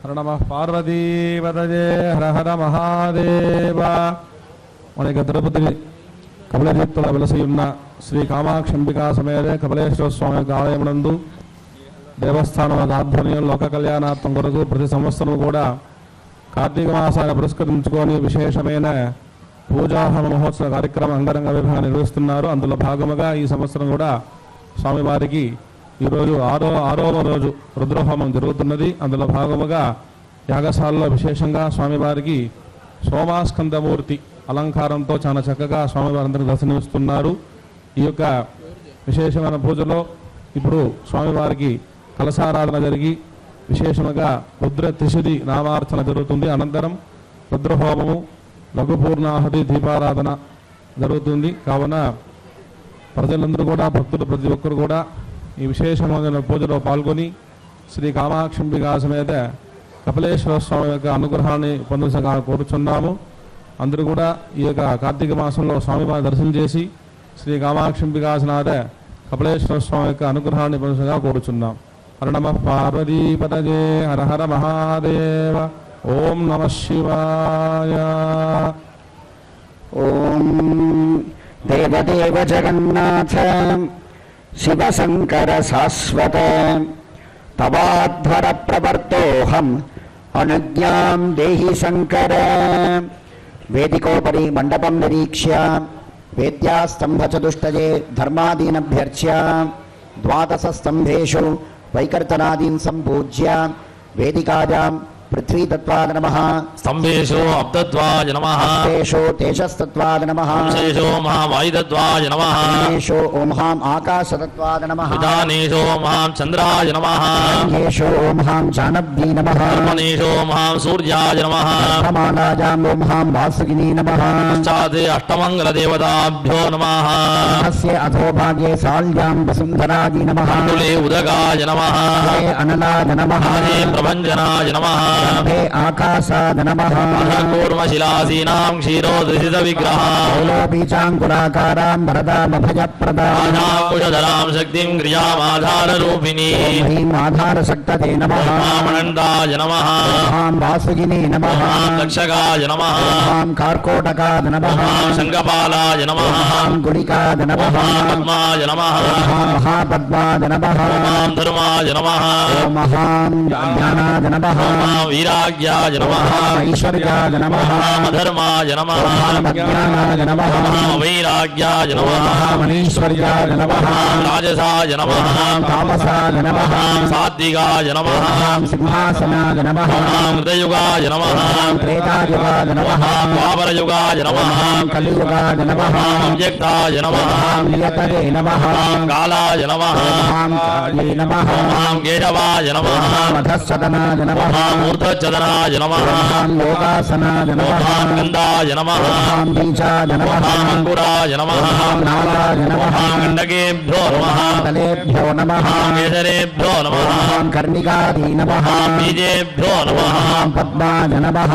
హర నమః పార్వతీపతయే హర హర మహాదేవ. మన యొక్క తిరుపతి కపిలతీర్థుల వెలసి ఉన్న శ్రీ కామాక్షంబికా సమేత కపిలేశ్వర స్వామి యొక్క ఆలయమునందు దేవస్థానం ఆధ్వర్యంలో లోక కళ్యాణార్థం కొరకు ప్రతి సంవత్సరం కూడా కార్తీక మాసాన్ని పురస్కరించుకొని విశేషమైన పూజాహోమ మహోత్సవ కార్యక్రమం అంగరంగ వైభవంగా నిర్వహిస్తున్నారు. అందులో భాగముగా ఈ సంవత్సరం కూడా స్వామివారికి ఈరోజు ఆరవ రోజు రుద్రహోమం జరుగుతున్నది. అందులో భాగముగా యాగశాలలో విశేషంగా స్వామివారికి సోమాస్కందమూర్తి అలంకారంతో చాలా చక్కగా స్వామివారందరికీ దర్శనమిస్తున్నారు. ఈ యొక్క విశేషమైన పూజలో ఇప్పుడు స్వామివారికి కలశారాధన జరిగి విశేషంగా రుద్ర త్రిశుది నామార్చన జరుగుతుంది. అనంతరం రుద్రహోమము లఘుపూర్ణాహుతి దీపారాధన జరుగుతుంది. కావున ప్రజలందరూ కూడా భక్తులు ప్రతి ఒక్కరు కూడా ఈ విశేషమైన పూజలో పాల్గొని శ్రీ కామాక్షంబికా సమేత కపిలేశ్వర స్వామి యొక్క అనుగ్రహాన్ని పొందగా కోరుచున్నాము. అందరూ కూడా ఈ యొక్క కార్తీక మాసంలో స్వామివారి దర్శనం చేసి శ్రీ కామాక్షంబికాసనాథ కపిలేశ్వర స్వామి యొక్క అనుగ్రహాన్ని పొందగా కోరుచున్నాం. హర నమః పార్వతీపతయే హర హర మహాదేవ. ఓం నమః శివాయ. ఓం దేవదేవ జగన్నాథ శివశంకర శాశ్వత తవాధ్వర ప్రవర్తోహం అనుజ్ఞాం దేహి శంకర. వేదికోపరి మండపం నిరీక్ష్య వేద్యాస్తంభచతుష్టయే ధర్మాదీనభ్యర్చ్య ద్వాదశ స్తంభేషు వైకర్తనాదీన్ సంపూజ్య వేదికాయాం పృథ్వీతత్వాద నమః స్తంభేషు అబ్దత్వాయ నమః తేషు తేజస్తత్వాద నమః శేషో మహావాయుతత్వాయ నమః తేషు ఓం హాం ఆకాశతత్వాద నమః విధానేషో మహాం చంద్రాయ నమః యేషు ఓం హాం జానవ్యై నమః కర్మణేషో మహాం సూర్యాయ నమః బ్రహ్మాండాయాం ఓం హాం వాసుకినీ నమః పశ్చాదే అష్టమంగళ దేవతాభ్యో నమః అస్య అధోభాగే సాల్యాం వసుంధరాయ నమః మండలే ఉదగాయ నమః అనలాయ నమః ప్రభంజనాయ నమః ఆకాశాద నమః కూర్మశిలాసీనాం క్షీరోదృశిత విగ్రహాం బీజాంకురాకారాం వరదామభయప్రదాం కుశధరాం శక్తిం క్రియామాధారరూపిణీం హ్రీం ఆధారశక్తతే నమః అనంతాయ నమః హాం వాసుకినీ నమః దక్షకాయ నమః హాం కార్కోటకాద నమః శంఖపాలాయ నమః హాం గుళికాద నమః పద్మాయ నమః హాం మహాపద్మాద నమః ధర్మాయ నమః ఓం హాం జ్ఞానాద నమః వీరాగ్యాయ నమః ఐశ్వర్యాద నమః ధర్మాయ నమః అజ్ఞానాద నమః వైరాగ్యాయ నమః మనీశ్వర్యాద నమః రాజసాయ నమః తామసాద నమః సాత్వికాయ నమః సింహాసనాద నమః హృదయుగాయ నమః త్రేతాయుగాద నమః ద్వాపరయుగాయ నమః కలియుగాద నమః వ్యక్తాయ నమః నియతరే నమః కాలాయ నమః కాళీ నమః కేశవాయ నమః మధస్సదనాద నమః మూర్ధచదనాయ నమః యోగాసనాద నమః గంధాయ నమః బీజాద నమః అంకురాయ నమః నాదాయ నమః గండకేభ్యో నమః తలేభ్యో నమః కేసరేభ్యో నమః కర్ణికాదీ నమః బీజేభ్యో నమః పద్మాద నమః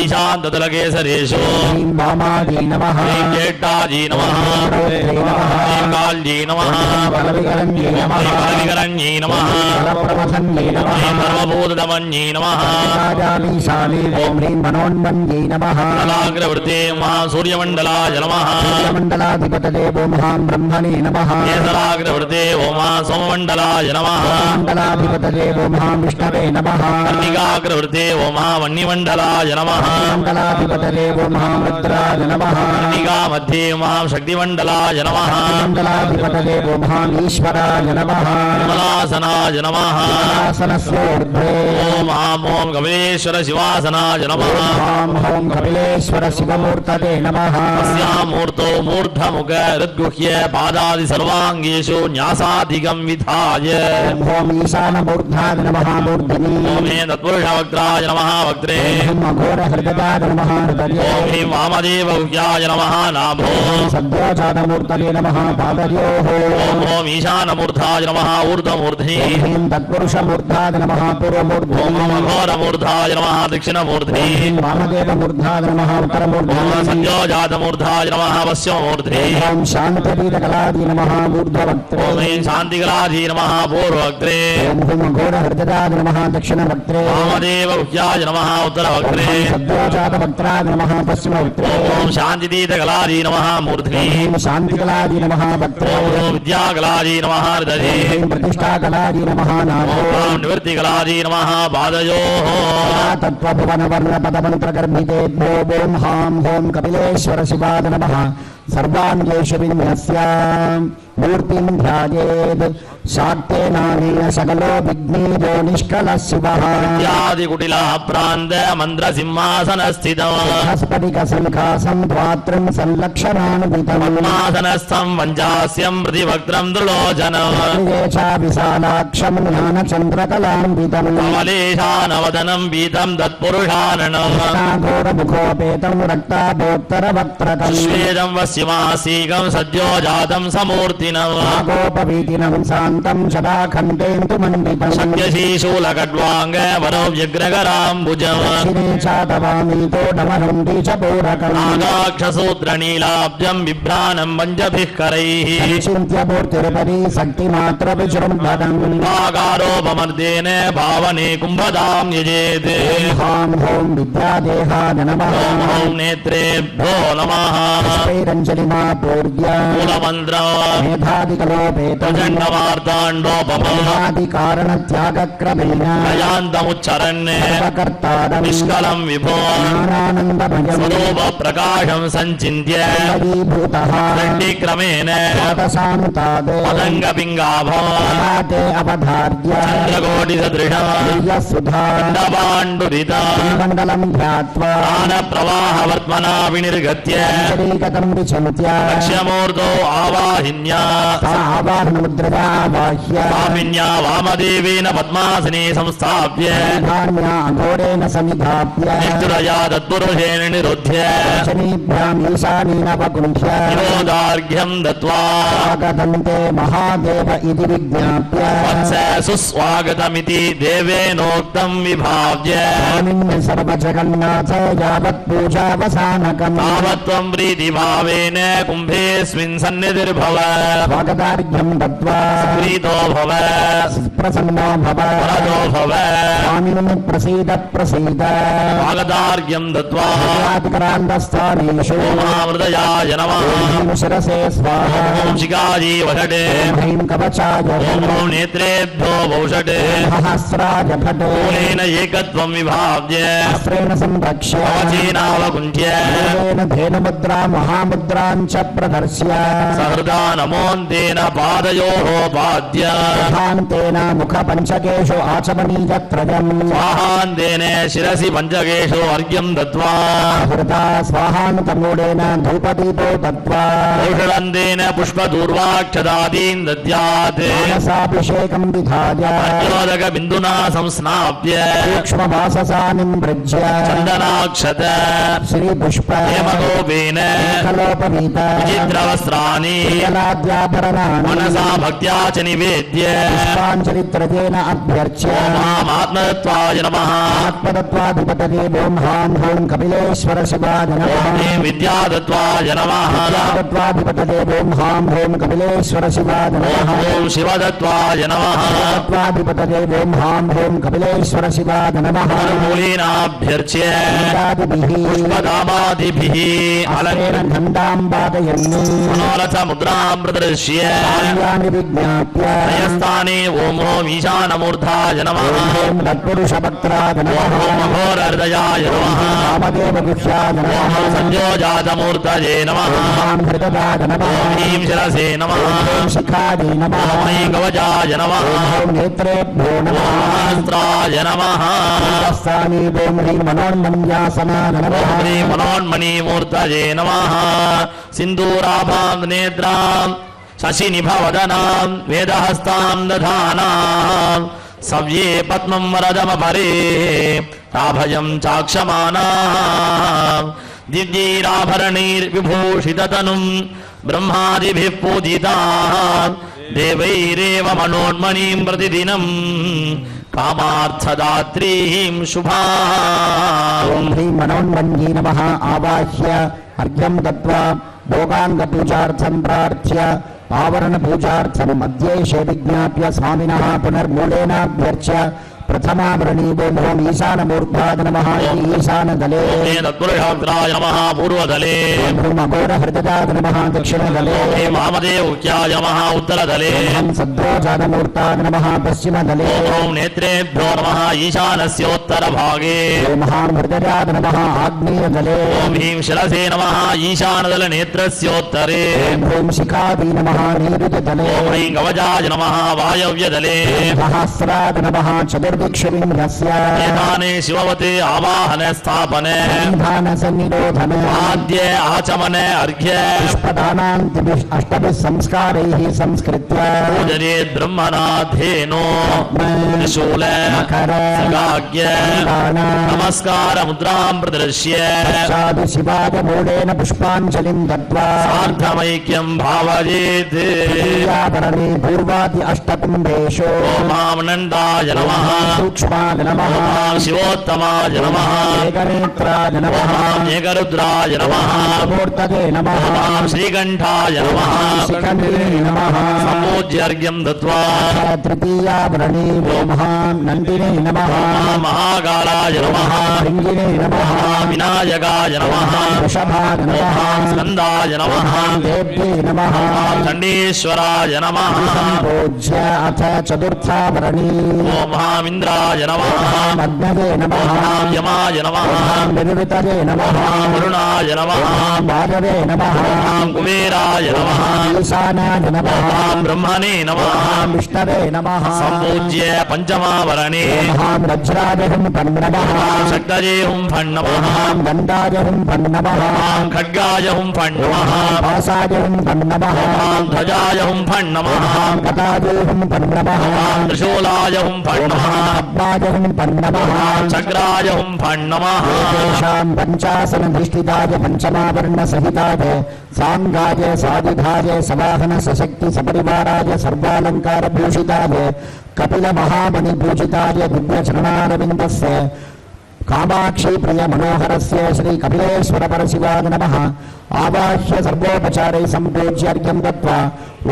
ఈశాంతతలకేసరేషు హ్రీం వామాదీ నమః జ్యేష్ఠాజీ నమః రౌద్రే నమః కాల్జీ నమః బలవికరణ్యే నమః బలవికరణ్యీ నమః బలప్రవసన్యే నమః సర్వభూతమన్యీ నమః రాజాలీశాలే ఓం హ్రీం మనోన్మన్యే నమః కళాగ్రవృతే మహా సూర్యమండలాయ నమః మండలాధిపతలే ఓం హాం బ్రహ్మణే నమః కేసరాగ్రవృతే ఓమా సోమమండలాయ నమః మండలాధిపతలే ఓం హాం విష్ణవే నమః కర్ణికాగ్రవృతే ఓమా వన్యమండలాయ నమః మండలాధిపతలే ఓం హాం రుద్రాయ నమః కర్ణికా మధ్యే మహాం శక్తిమండలాయ నమః మండలాధిపతలే ఓం హాం ఈశ్వరాయ నమః కమలాసనాయ నమః ఆసనస్యోర్ధ్వే ఓం ఓం కపిలేశ్వర శివాసనాయ నమః ఓం హోం కపిలేశ్వర శివమూర్తతే నమః మూర్తో మూర్ధముఖ హృద్గుహ్య పాదాది సర్వాంగేషు న్యాసాధికం విధాయ ఓం హోం ఈశానమూర్ధాయ నమః మూర్ధని ఓమే తత్పురుష వక్త్రాయ నమః వక్త్రే ఓం అఘోర హృదయాయ నమః హృదయే ఓం హ్రీం వామదేవ గుహ్యాయ నమః నాభో సద్యోజాతమూర్తతే నమః పాదయోః ఓం ఓం ఈశానమూర్ధాయ నమః ఊర్ధ్వమూర్ధ్ని హ్రీం తత్పురుషమూర్ధాయ నమః పూర్వమూర్ధని ఓం అఘోర उत्तरमूर्धाय नमः दक्षिणमूर्धे वामदेवमूर्धाय नमः उत्तरमूर्धे संयोजातमूर्धाय नमः पश्चिममूर्धे ओम शांतपीठकलादि नमः ऊर्ध्ववक्त्रे ओम शान्तिकलाधि नमः पूर्ववक्त्रे ओम घोरहृदयाय नमः दक्षिणवक्त्रे वामदेवगुह्याय नमः उत्तरवक्त्रे सद्योजातवक्त्राय नमः पश्चिमवक्त्रे ओम शान्तितीर्थकलाधि नमः मूर्ध्नि ओम शांतिकलादि नमः वक्त्रे ओम विद्याकलाधि नमः हृदये ओम प्रतिष्ठाकलादि नमः नाभे ओम निवृत्तिकलाधि नमः पादयोः तत्त्वभुवनवर्णपदमन्त्रगर्भितेभ्यो ओम हां हों कपिलेश्वर शिवाय नमः सर्वाङ्गेषु विन्यस्य मूर्तिं ध्यायेत् शाक्तेनानेन सकलो विघ्नेयो निष्कलः शिवः इत्यादिकुटिलः प्रान्त मन्त्रसिंहासनस्थितः स्फटिकसङ्खासं ध्वात्रं संलक्षणान्वितम् पद्मासनस्थं पञ्चास्यं प्रतिवक्त्रं दृलोचनं चा विशालाक्षं ज्ञानचन्द्रकलान्वितम् कमलेशानवदनं पीतं तत्पुरुषाननं घोरमुखोपेतं रक्ताभोत्तरवक्त्रकम् श्वेदं वस्यमासीकं सद्यो जातं समूर्तिनं गोपवीतिनं शान्तं शताखण्डेन्दुमण्डितं सत्यशीशूलकड्वाङ्ग वनोव्यग्रकराम्बुजं दक्षिणे चातवामीतो डमरुं बीजपूरकम् नागाक्षसूत्रनीलाब्जं बिभ्राणं पञ्चभिः करैः चिन्त्यमूर्तिरुपरि शक्तिमात्रविजृम्भणम् आकारोपमर्देन भावने कुम्भदां यजेत् हां हों विद्यादेहाय नमः ॐ नेत्रेभ्यो नमः रञ्जलिमा पूर्य मूलमन्त्रं मेधादिकलोपेतं प्रचण्डमार्ताण्डोपमः कारणत्यागक्रमेण प्रयान्तमुच्चरन् सर्वकर्तारं निष्कलं विभो ज्ञानानन्दमयं स्वरूपप्रकाशं सञ्चिन्त्य भूतः दण्डिक्रमेण पादशान्ताद् पतङ्गपिङ्गाभवते अवधार्य चन्द्रकोटिसदृशं सुधा दण्डपाण्डुरितं मण्डलं ध्यात्वा प्राणप्रवाहवर्त्मना विनिर्गत्य शरीकतं विचिन्त्य लक्ष्यमूर्तौ आवाहिन्या आवाहनमुद्रया बाह्य स्वामिन्या वामदेवेन पद्मासने संस्थाप्य धान्या घोरेण समिधाप्य निद्रया तत्पुरुषेण निरुध्य शनीभ्याम् ईशानीनवकुण्ठ्य विनोदार्घ्यं दत्त्वा स्वागतन्ते महादेव इति विज्ञाप्य वत्स सुस्वागतमिति देवेनोक्तं विभाव्य स्वामिन् सर्वजगन्नाथ यावत्पूजावसानकम् तावत्त्वं प्रीतिभावेन कुम्भेऽस्मिन् सन्निधिर्भव स्वागतार्घ्यं दत्त्वा प्रीतो भव प्रसन्नो भव वरदो भव स्वामिन् प्रसीद प्रसीद स्वागतार्घ्यं दत्त्वा स्वागतादिक्रान्तस्थानेषु ओमामृतयाय नमः ॐ शिरसे स्वाहा ॐ शिखाजी वषटे ह्रीं कवचाय ॐ नेत्रेभ्यो वौषटे सहस्राय भटे मूलेन एकत्वं विभाव्य अस्त्रेण संरक्ष्य कवचेनावकुण्ठ्य मूलेन धेनुमुद्रा महामुद्रां च प्रदर्श्य सहृदा नमोऽन्तेन पादयोः पाद्य प्रधान्तेन मुखपञ्चकेषु आचमनीयत्रयम् स्वाहान्तेन शिरसि पञ्चकेषु अर्घ्यं दत्त्वा हृता स्वाहानुतमूलेन धूपदीपो दत्त्वा औषधन्तेन पुष्पदूर्वाक्षदादीन् दद्यात् मानसाभिषेकं विधाय प्रचोदकबिन्दुना संस्नाप्य सूक्ष्मवाससानिं भृज्य चन्दनाक्षत श्रीपुष्प हेमगोपेन कलोपवीत विचित्रवस्त्राणि कलाद्याभरणानि मनसा भक्त्या च निवेद्य पुष्पाञ्जलित्रयेन अभ्यर्च्य मामात्मतत्त्वाय नमः आत्मतत्त्वाधिपतये ॐ हां हों कपिलेश्वर शिवाय नमः ॐ विद्यादत्त्वाय नमः तत्त्वाधिपतये ॐ हां हों कपिलेश्वर शिवाय नमः ॐ शिवदत्त्वाय नमः तत्त्वाधिपतये ॐ हां हों कपिलेश्वर शिवाय नमः मूलेनाभ्यर्च्य इत्यादिभिः पुष्पदामादिभिः हस्तेन घण्टां वादयन् मनोरथमुद्रां प्रदर्श्य कार्याणि विज्ञाप्य त्रयस्थाने ॐ ईशानमूर्धाय नमः ॐ तत्पुरुषवक्त्राय नमः ॐ घोरहृदयाय नमः वामदेवगुह्याय नमः संयोजातमूर्तये नमः ॐ हृदयाय नमः ह्रीं शिरसे नमः ॐ शिखायै नमः ॐ कवचाय नमः ॐ नेत्रेभ्यो नमः सहस्राय नमः स्थाने ॐ ह्रीं मनोन्मन्यासनाय नमः श्री मनोन्मणिमूर्तये नमः सिन्दूराभां नेत्रां शशिनिभवदनां वेदहस्तां दधानां सव्ये पद्मं वरदमपरे ताभयं चाक्षमानां दिव्यैराभरणैर्विभूषिततनुं ब्रह्मादिभिः पूजितां देवैरेव मनोन्मणिं प्रतिदिनं कामार्थदात्रीं शुभाम्। ओम ह्रीं मनोन्मन्ये नमः आवाह्य अर्घ्यं दत्त्वा भोगाङ्गपूजार्थं प्रार्थ्य आवरणपूजार्थं मध्येशे विज्ञाप्य स्वामिनः पुनर्मूलेनाभ्यर्च्य प्रथमावरणीवोम ओम ईशानमूर्धाय नमः ईशानदले तत्पुरुषाय नमः पूर्वदले ओम अघोरहृदयाय नमः दक्षिणदले महामदेव्याय नमः उत्तरदले ओम सद्रोजानमूर्ताय नमः पश्चिमदले ओम नेत्रेभ्यो नमः ईशानस्योत्तरभागे ओम महामृदयाय नमः आग्नेयदले ओम ह्रीं शिरसे नमः ईशानदलनेत्रस्योत्तरे ओम शिखादि नमः नैऋत्यदले ओम ह्रीं कवचाय नमः वायव्यदले सहस्राय नमः चतुर्दिक्षलिङ्गस्य एतानि शिववते आवाहने स्थापने सन्निरोधने आद्ये आचमने अर्घ्ये पुष्पदानान्तिभिः अष्टभिः संस्कारैः संस्कृत्य पूजयेत् ब्रह्मणाधेनो त्रिशूल मकर सगाग्य नमस्कार मुद्रां प्रदर्श्य साधु शिवाय मूलेन पुष्पाञ्जलिं दत्त्वा सार्धमैक्यं भावयेत् प्रियाभरणे पूर्वादि अष्टकुम्भेषु ओमानन्दाय नमः सूक्ष्माय नमः शिवोत्तमाय नमः एकनेत्राय नमः एकरुद्राय नमः मूर्तये नमः श्रीकण्ठाय नमः शिखण्डिने नमः सम्पूज्यार्घ्यं दत्त्वा तृतीयाभरणे नमः नन्दिने नमः महाकालाय नमः भृङ्गिने नमः विनायकाय नमः वृषभाय नमः स्कन्दाय नमः देव्ये नमः चण्डीश्वराय नमः पूज्य अथ चतुर्थाभरणे ओम महामिन्द्राय नमः अग्नये नमः यमाय नमः निर्वृतये नमः वरुणाय नमः वायवे नमः कुबेराय नमः ईशानाय नमः ब्रह्मणे नमः विष्णवे नमः सम्पूज्य पञ्चमावरणे वज्राय हुं नमः शक्तये हुं फण् नमः गन्धाय हुं नमः खड्गाय हुं फण् नमः पासाय हुं नमः ध्वजाय हुं फण् नमः गदाय हुं नमः त्रिशूलाय हुं फण् नमः पद्माय हुं नमः चक्राय हुं फण् नमः तेषां पञ्चासनधिष्ठिताय पञ्चमावर्णसहिताय साङ्गाय साधिधाय सवाहन सशक्ति सपरिवाराय सर्वालङ्कारभूषिताय कपिलमहामणिपूजिताय दिव्यचरणारविन्दस्य कामाक्षी प्रिय मनोहरस्य श्री कपिलेश्वर परशिवाय नमः आवाह्य सर्वोपचारै सम्पूज्य अर्घ्यं दत्त्वा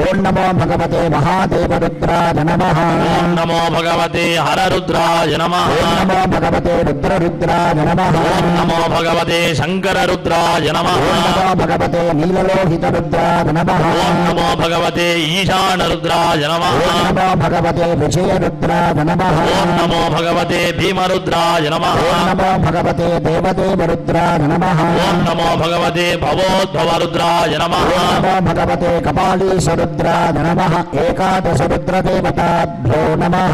ओं नमो भगवते महादेवरुद्राय नमः ओम नमो भगवते हररुद्राय नमः ओं नमो भगवते रुद्ररुद्राय नमः ओम नमो भगवते शङ्कररुद्राय नमः ओं नमो भगवते नीललोहितरुद्राय नमः ओम नमो भगवते ईशानरुद्राय नमः ओं नमो भगवते विजयरुद्राय नमः ओम नमो भगवते भीमरुद्राय नमः ओं नमो भगवते देवदेवरुद्राय नमः ओम नमो भगवते भवोद्भवरुद्राय नमः ओं नमो भगवते कपालीशरुद्राय नमः एकादशरुद्रदेवताभ्यो नमः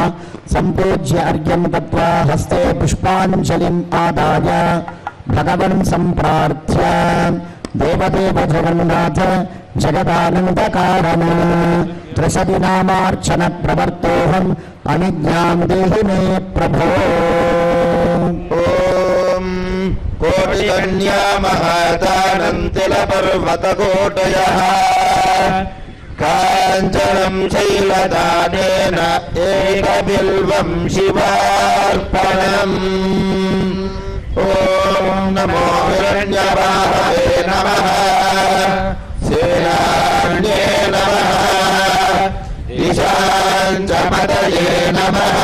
सम्पूज्य अर्घ्यं दत्त्वा हस्ते पुष्पाञ्जलिम् आदाय भगवन् सम्प्रार्थ्य देवदेव जगन्नाथ जगदानन्दकारण त्रिशतिनामार्चन प्रवर्तोऽहम् अनिज्ञां देहि मे प्रभो कोटिकन्या महतानन्तिलपर्वतकोटयः काञ्चनं शैलदानेन एकबिल्वं शिवार्पणम् ॐ नमो हिरण्यवाहवे नमः सेनान्ये नमः ईशाञ्चपदये नमः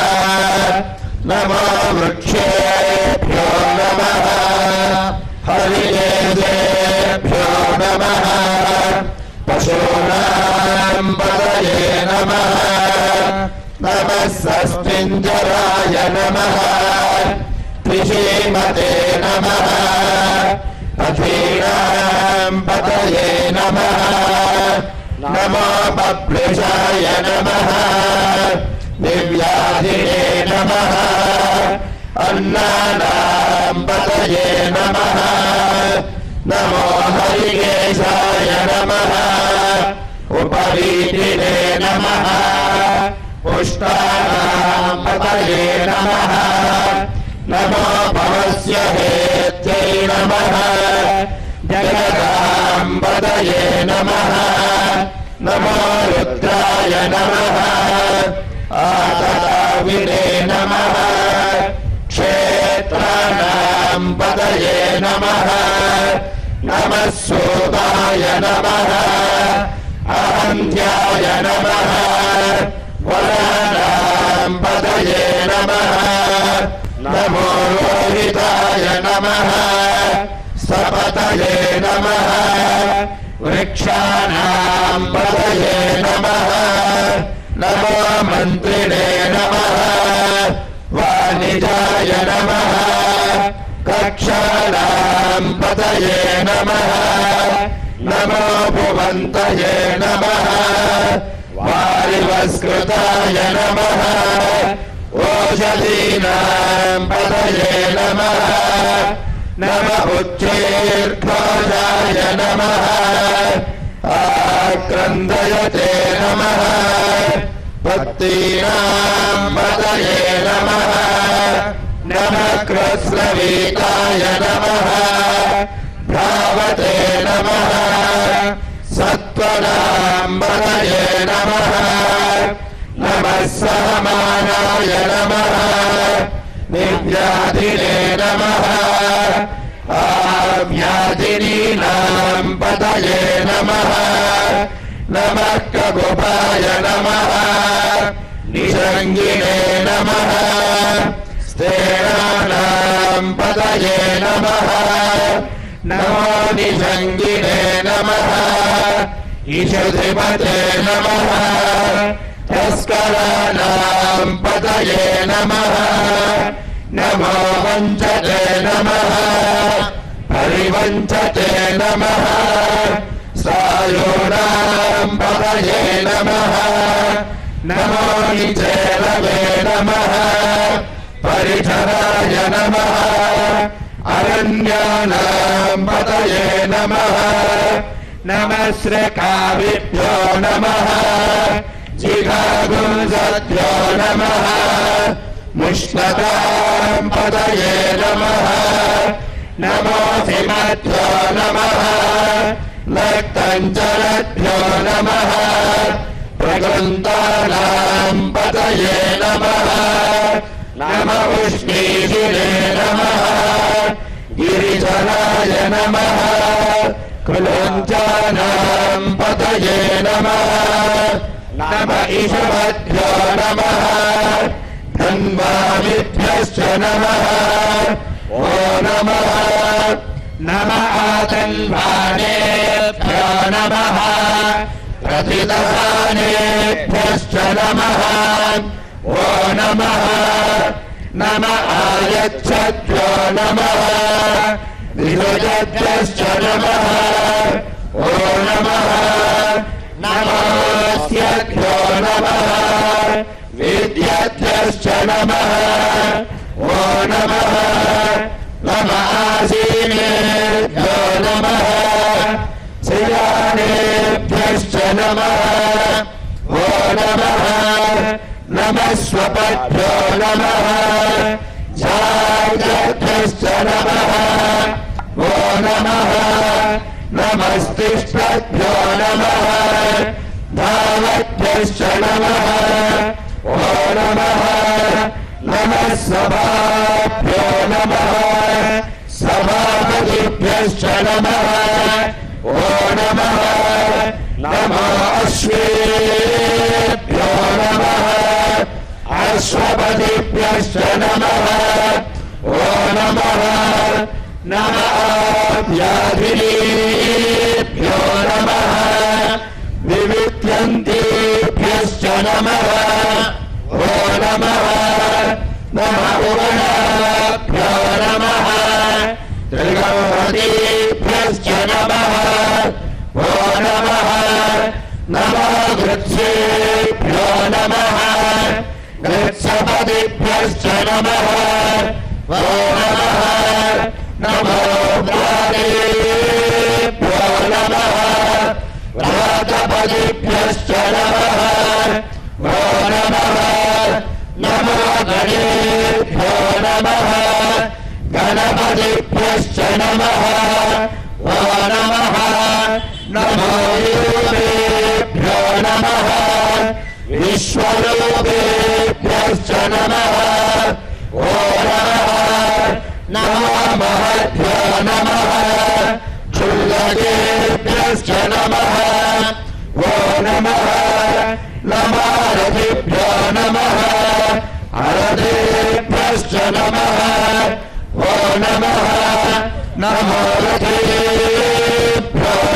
नमो वृक्षेभ्यो नमः हरिकेशेभ्यो नमः पशूनां पदये नमः नमः सस्मिञ्जराय नमः त्रिशीमते नमः अधीनां पदये नमः नमो बभ्रुषाय नमः दिव्याधिने नमः अन्नानां पतये नमः नमो हरिकेशाय नमः उपवीतिने नमः पुष्टानां पतये नमः नमो भवस्य हेत्यै नमः जगदां पतये नमः नमो रुद्राय नमः आतताविने नमः पतये नमः नमः सूताय नमः अहन्त्याय नमः वराणां पतये नमः नमो रोहिताय नमः सपतये नमः वृक्षाणां पतये नमः नमो मन्त्रिणे नमः वाणिजाय नमः कक्षाणां पतये नमः नमो भुवन्तये नमः वारिवस्कृताय नमः ओषधीनां पतये नमः नम उच्चैर्घोषाय नमः आक्रन्दयते नमः पत्तीनां पतये नमः नमः कृत्स्नवीताय नमः भ्रावते नमः सत्त्वनां पतये नमः नमः सहमानाय नमः निर्व्याधिने नमः आव्याधिनीनां पतये नमः नमः ककुपाय नमः निषङ्गिने नमः स्तेनानां पतये नमः नमो निषङ्गिने नमः ईशधिपते नमः तस्कराणां पतये नमः नमो वञ्चते नमः परिवञ्चते नमः सायोनां पतये नमः नमो निचेलवे नमः परिचराय नमः अरण्यानां पतये नमः नमः श्रकाविभ्यो नमः जिघागुंसभ्यो नमः मुष्णतां पतये नमः नमो सिमभ्यो नमः नक्तञ्चलभ्यो नमः प्रकृन्तानां पतये नमः नमः उष्णीशिरे नमः गिरिजनाय नमः कुलञ्चानां पतये नमः नम ईशभ्यो नमः धन्वामिभ्यश्च नमः ओ नमः नम आतन्वानेभ्यो नमः प्रतिदहानेभ्यश्च नमः ओ नमः नम आयच्छद्भ्यो नमः विभुजभ्यश्च नमः ओ नमः नमोऽस्यभ्यो नमः विद्याभ्यश्च नमः ओ नमः नम आसीनेभ्यो नमः श्रियानेभ्यश्च नमः ओ नमः नमः स्वपद्भ्यो नमः झायभ्यश्च नमः ओ नमः नमस्तिष्ठभ्यो नमः धावभ्यश्च नमः ओ नमः नमः सभाभ्यो नमः सभापतिभ्यश्च नमः ओ नमः नमो अश्वेभ्यो नमः अश्वपतिभ्यश्च नमः ओ नमः नम आभ्याधिनीभ्यो नमः विविध्यन्तीभ्यश्च नमः ओ नमः नम उवनाभ्यो नमः त्रिगौहतीभ्यश्च नमः ओ नमः नमो गृत्सेभ्यो नमः गृत्सपतिभ्यश्च नमः ओ नमः नमो व्रातेभ्यो नमः व्रातपतिभ्यश्च नमः ओ नमः नमो गणेभ्यो नमः गणपतिभ्यश्च नमः ओ नमः नमो रूपेभ्यो नमः विश्वरूपेभ्यश्च नमः ओ नमः नमो महद्भ्यो नमः क्षुल्लकेभ्यश्च नमः वो नमः नमारथिभ्यो नमः अरथेभ्यश्च नमः वो नमः नमोरथेभ्यो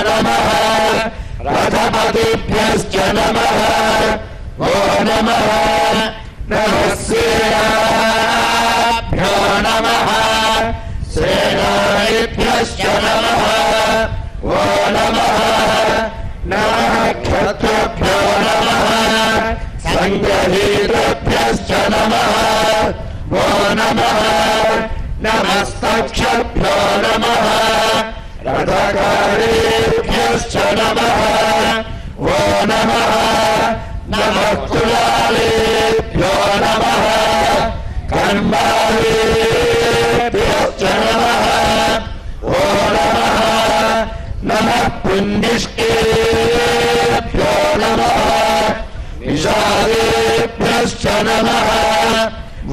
नमः रथपतिभ्यश्च नमः वो नमः नमस्सेनाभ्यो नमः सेनाभ्यश्च नमः वो नमः नमः क्षत्रिभ्यो नमः सङ्गहीतभ्यश्च नमः वो नमः नमस्तक्षभ्यो नमः रथकारेभ्यश्च नमः वो नमः नमः कुलालेभ्यो नमः कर्मालेभ्यश्च नमः वो नमः नमः पुण्डिष्केभ्यो नमः विशालेभ्यश्च नमः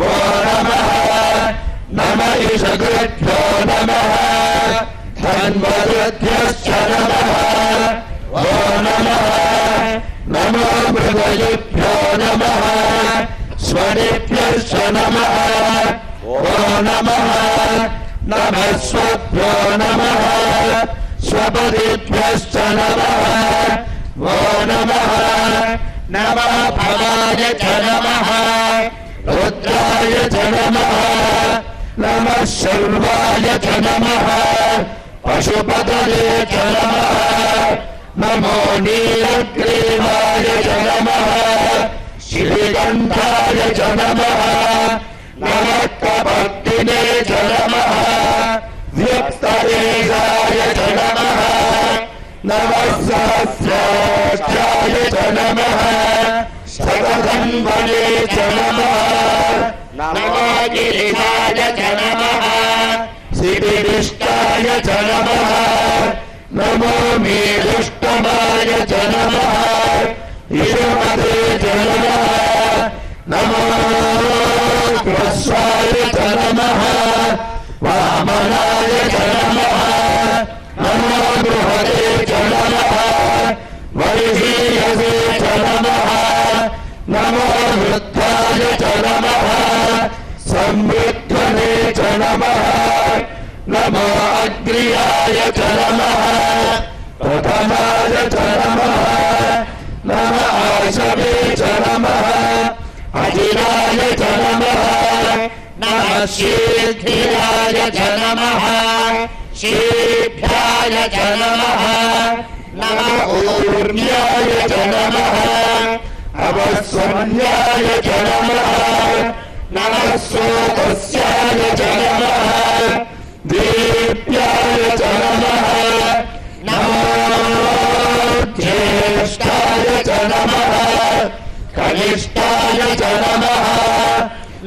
वो नमः नमः ईशकृभ्यो नमः धन्वरुभ्यश्च नमः वो नमः नमो मृगयुभ्यो नमः स्वरेभ्यश्च नमः वो नमः नमः स्वभ्यो नमः स्वपदेभ्यश्च नमः वो नमः नमः भवाय च नमः रुद्राय च नमः नमः शर्वाय च नमः पशुपतये च नमः नमो नीलग्रीवाय च नमः श्रीगन्धाय च नमः नमः कपर्दिने च नमः व्यक्तदेशाय च नमः नमः सहस्राक्षाय च नमः शतधन्वने च नमः नमो गिरिशाय च नमः श्रीविष्टाय च नमः नमो मेरुष्टमाय च नमः ईशपदे च नमः नमो ह्रस्वाय च नमः वामनाय च नमः नमो बृहदे च नमः वैहीयसे च नमः नमो वृद्धाय च नमः संवृद्धने च नमः नमो अग्र्याय च नमः प्रथमाय च नमः नमः आशवे च नमः अजिराय च नमः नमः शीघ्राय च नमः शीघ्राय च नमः नमः ऊर्म्याय च नमः अवस्वन्याय च नमः नमः सोदस्याय च नमः दीप्याय च नमः नमो ज्येष्ठाय च नमः कनिष्ठाय च नमः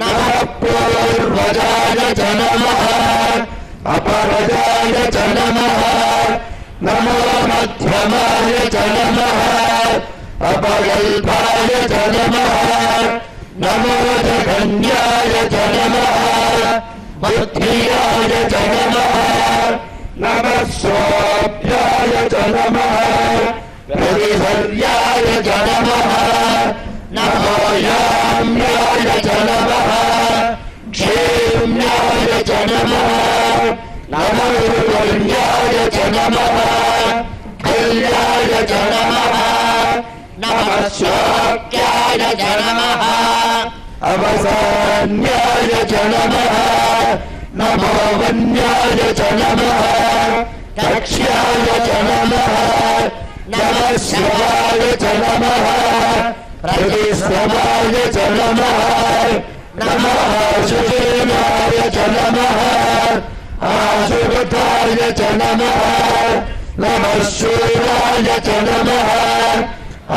नमः पूर्वजाय च नमः अपरजाय च नमः नमो मध्यमाय च नमः अपगल्भाय च नमः नमो जघन्याय च नमः बुद्धियाय च नमः नमः सोऽभ्याय च नमः प्रतिहर्याय च नमः नमो याम्याय च नमः क्षेम्याय च नमः नमो वर्ण्याय च नमः कल्याय च नमः नमः शोक्याय च नमः अवसान्याय च नमः नमो वन्याय च नमः दक्ष्याय च नमः नमः शिवाय च नमः प्रतिश्रमाय च नमः नमः सुजेनाय च नमः आशुभताय च नमः नमः शूराय च नमः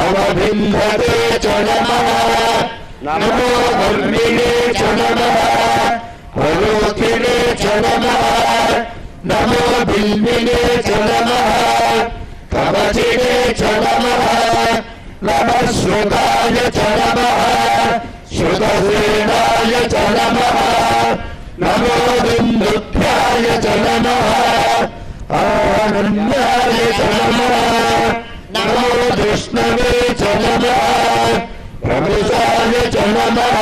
अवभिन्धते च नमः नमो वर्मिणे च नमः वरोधिने च नमः नमो बिल्विने च नमः कवचिने च नमः नमः श्रुताय च नमः श्रुतसेनाय च नमः नमो बिन्दु कारुण्याय च नमः नमो विष्णवे च नमः प्रभुषाय च नमः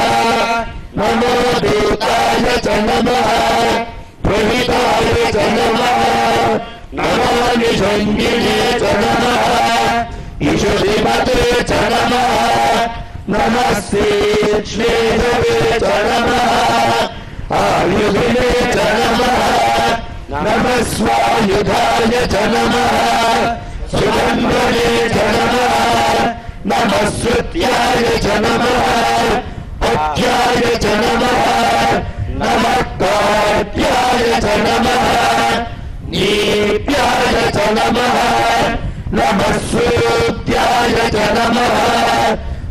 नमो दूताय च नमः प्रहिताय च नमः नमामि शङ्गिने च नमः ईश्वरीमते च नमः नमस्ते श्रीधवे च नमः आयुधिने च नमः नमः स्वायुधाय च नमः सुगन्धने च नमः नमः श्रुत्याय च नमः पथ्याय च नमः नमः काट्याय च नमः नीत्याय च नमः नमः श्रुत्याय च नमः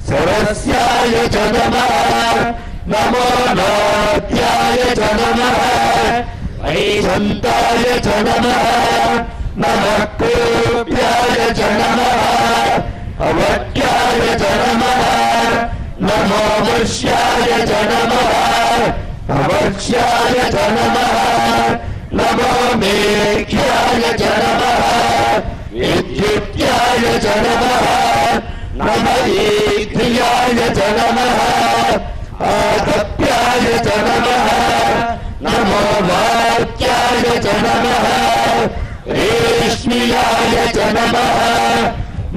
सरस्याय च नमः नमो नाट्याय च नमः वैशन्ताय च नमः नमः कृप्याय च नमः अवट्याय च नमः नमो वर्ष्याय च नमः अवर्ष्याय च नमः नमो मेघ्याय च नमः विद्युत्याय च नमः नमः ईध्याय च नमः आतप्याय च नमः नमो वाक्याय च नमः रेश्मियाय च नमः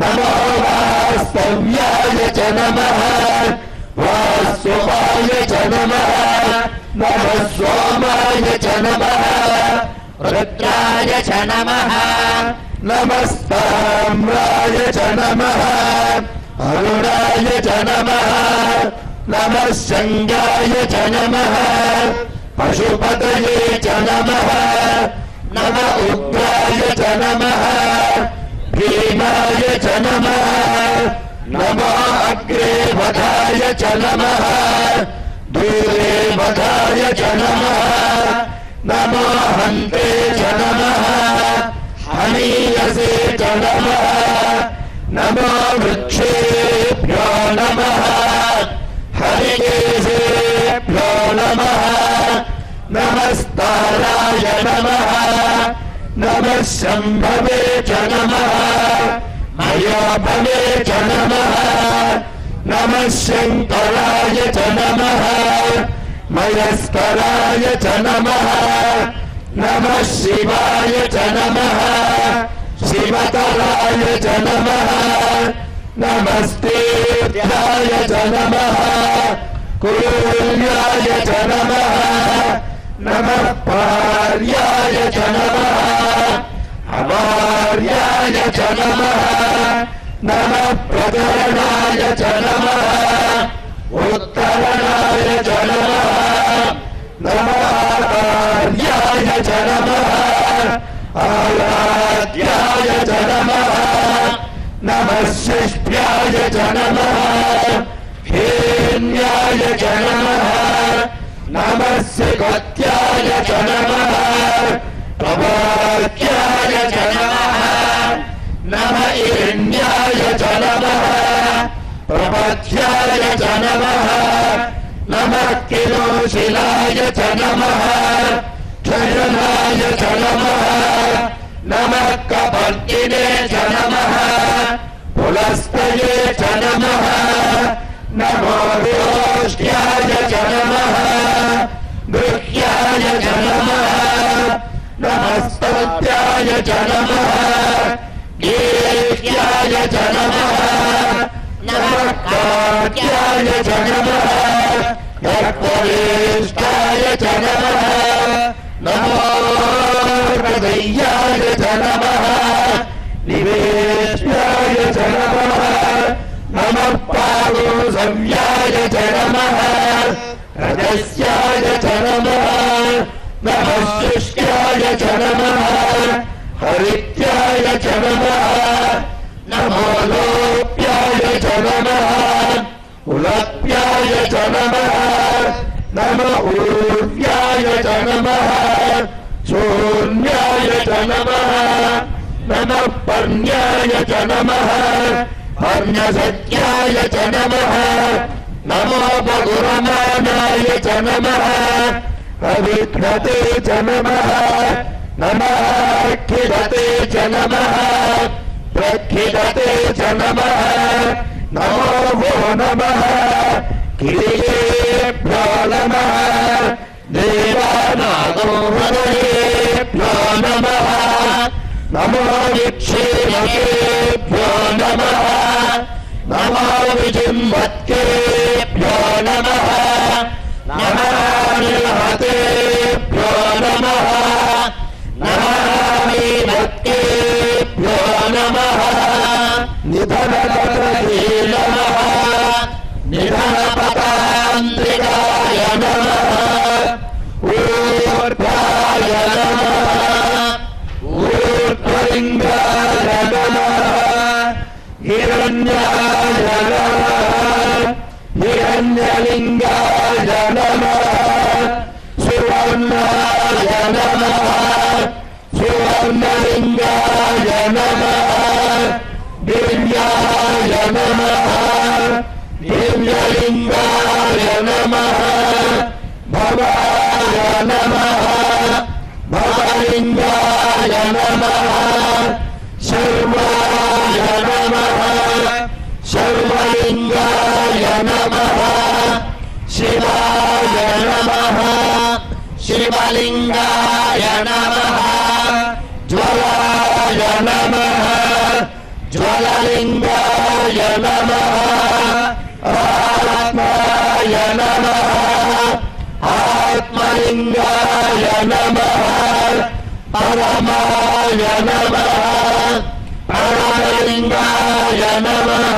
नमो वास्तव्याय च नमः वास्वपाय च नमः नमः सोमाय च नमः रुद्राय च नमः नमस्ताम्राय च नमः अरुणाय च नमः नमः शङ्गाय च नमः पशुपतये च नमः नमः उग्राय च नमः भीमाय च नमः नमः अग्रे वधाय च नमः दूरे वधाय च नमः नमो हन्ते च नमः हनीयसे च नमः नमो वृक्षेभ्यो नमः हरिकेशेभ्यो नमः नमस्ताराय नमः नमः शम्भवे च नमः मयोभवे च नमः नमः शङ्कराय च नमः मयस्कराय च नमः नमः शिवाय च नमः शिवतराय च नमः नमस्तेभ्याय च नमः कुल्याय च नमः नमः पार्याय च नमः अमार्याय च नमः नमः प्रकरणाय च नमः उत्तरणाय च नमः नमः आर्याय च नमः आराध्याय च नमः नमः शिष्याय च नमः हेन्याय च नमः नमः सिगत्याय च नमः प्रवाक्याय च नमः नमः हिरण्याय च नमः प्रपथ्याय च नमः नमः किलोशिलाय च नमः क्षयनाय च नमः नमः कपर्दिने च नमः पुलस्तये च नमः नमो रोष्ट्याय च नमः गृह्याय च नमः नमस्तत्याय च नमः गेह्याय च नमः नमः काट्याय च नमः गर्भवेष्टाय च नमः नमो हृदयाय च नमः निवेश्याय च नमः नमः पादोसव्याय च नमः रजस्याय च नमः नमः शुष्याय च नमः हरित्याय च नमः नमो लोप्याय च नमः उलप्याय च नमः नमः ऊर्व्याय च नमः शून्याय च नमः नमः पर्ण्याय च नमः पर्णसत्याय च नमः नमो बहुरमानाय च नमः अविघ्नते च नमः नमः प्रक्षिदते च नमः प्रक्षिदते च नमः नमो वो नमः किरीटेभ्यो नमः देवानागोहरेभ्यो नमः नमो विक्षेपकेभ्यो नमः नमो विजिन्वत्केभ्यो नमः नमो निहतेभ्यो नमः नमो वीरत्केभ्यो नमः निधनपतये नमः निधनपतान्त्रिकाय नमः ऊर्ध्वाय नमः ऊर्ध्वलिङ्गाय नमः हिरण्याय नमः हिरण्यलिङ्गाय नमः सुवर्णाय नमः सुवर्णलिङ्गाय नमः दिव्याय नमः दिव्यलिङ्गाय नमः भवाय नमः भवलिङ्गाय नमः शर्वाय नमः शर्वलिङ्गाय नमः शिवाय नमः शिवलिङ्गाय नमः ज्वलाय नमः ज्वललिङ्गाय नमः आत्माय नमः आत्मलिङ्गाय नमः परमाय नमः परमलिङ्गाय नमः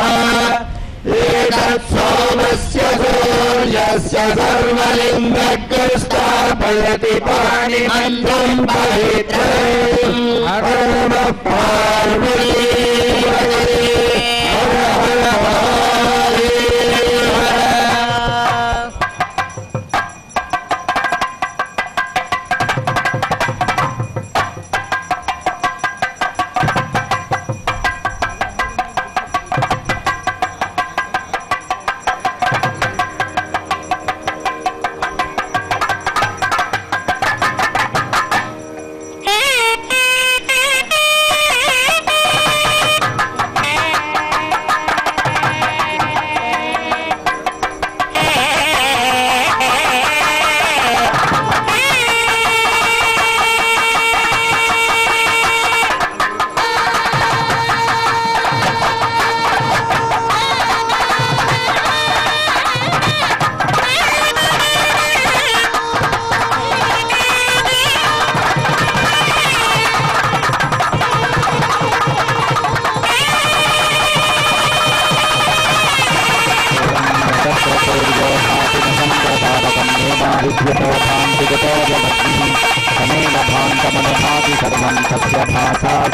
एतत् सोमस्य सूर्यस्य सर्वलिङ्गकृष्टार्पयति पाणिमन्त्रं पवित्रम् नमः पार्वती हर हर महादेव।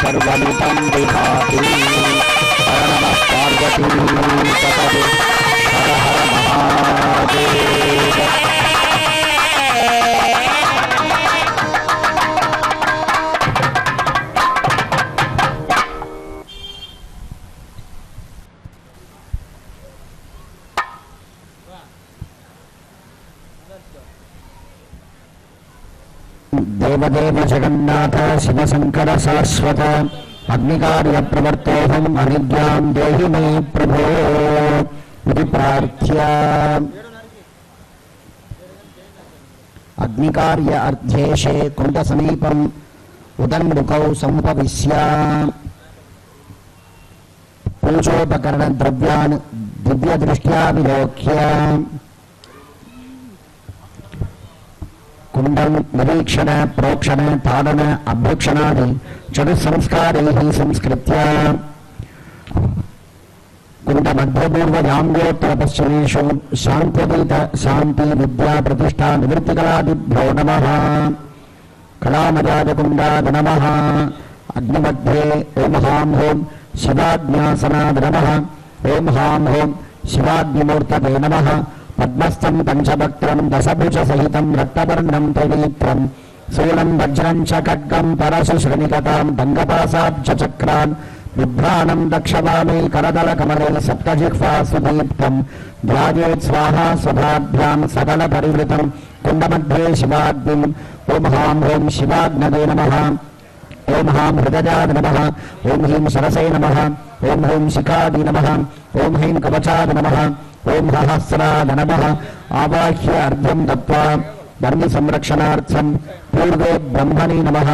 सर्वलितं विभाति नमः पार्वती पतये हर हर महादेव। देवदेव जगन्नाथ शिवशंकर शाश्वत अग्निकार्य प्रवर्तोऽहम् अनिद्यां देहि मे प्रभो इति प्रार्थ्य अग्निकार्य अर्ध्येशे कुण्डसमीपम् उदन्मुखौ समुपविश्य पूजोपकरणद्रव्यान् दिव्यदृष्ट्या विलोक्य कुंडं निरीक्षण प्रोक्षण ताडन अभ्यक्षणादि चतुस्संस्कारैः संस्कृत्य कुण्डमध्यपूर्वजाम्योत्तरपश्चिमेषु शान्त्यतीत शान्ति विद्या प्रतिष्ठा निवृत्तिकलादिभ्यो नमः। कलामजाजकुण्डाद नमः। अग्निमध्ये ओम हां हों शिवाज्ञासनाद नमः। ओम हां हों शिवाग्निमूर्तये नमः। पद्मस्थं पंचवक्त्रं दशभुजसहितं रक्तवर्णं त्रिनेत्रं शूलं वज्रं च खड्गं परशुश्रनिकतां दङ्गपासाब्जचक्रान् बिभ्राणं दक्षवामे करदलकमले सप्तजिह्वासुदीप्तं ध्यायेत् स्वाहा स्वधाभ्यां सकलपरिवृतं कुण्डमध्ये शिवाग्निम् ओम हां हों शिवाग्नये नमः। ఓం హాం హృదయాద నమః ఓం హ్రీం సరసై నమః ఓం హ్రీం శిఖాది నమః ఓం హ్రీం కవచాద నమః ఓం సహస్రాద నమః ఆవాహ్య అర్ధం దత్వా ధర్మ సంరక్షణార్థం పూర్వే బ్రహ్మణే నమః